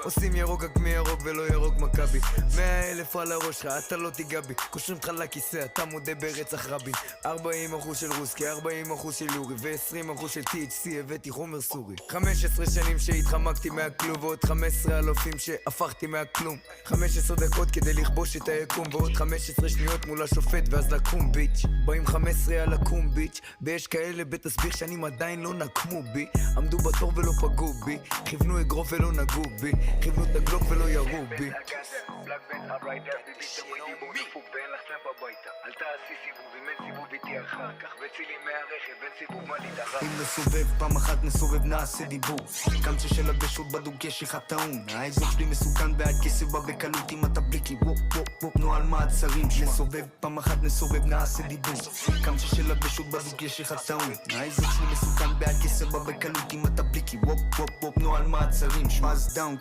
עושים ירוק רק מירוק ולא ירוק מכבי. 100,000 על הראש שלך, אתה לא תיגע בי. קושרים לך לכיסא, אתה מודה ברצח רבין. 40% של רוסקי, 40% של יורי ו20% של THC, הבאתי חומר סורי. 15 שנים שהתחמקתי מהכלום, ועוד 15 אלופים שהפכתי מהכלום. 15 דקות כדי לכבוש את היקום, ועוד 15 שניות מול השופט ואז לקום ביץ'. באים 15 על לקום ביץ', ויש כאלה בתסביך שנים עדיין לא נקמו בי. עמדו בתור ולא פגעו בי, כיוונו אגרוף ולא נגעו בי, כיוונו את הגלוק ולא ירו בי. ואין לך סלאמפ הביתה, אל תעשי סיבוב, אם אין סיבוב איתי אחר כך וצילי מהרכב, אין סיבוב מה להתאחר. אם נסובב פעם אחת נסובב נעשה דיבור, קמצ'ה של הבשוט בדוק יש לך טעון. האזור שלי מסוכן בעד כסף בא בקלות אם אתה בליקי וופ וופ וופ נועל מעצרים. נסובב פעם אחת נסובב נעשה דיבור, קמצ'ה של הבשוט בדוק יש לך טעון. האזור שלי מסוכן בעד כסף בא בקלות אם אתה בליקי וופ וופ וופ נועל מעצרים. שמאז דאון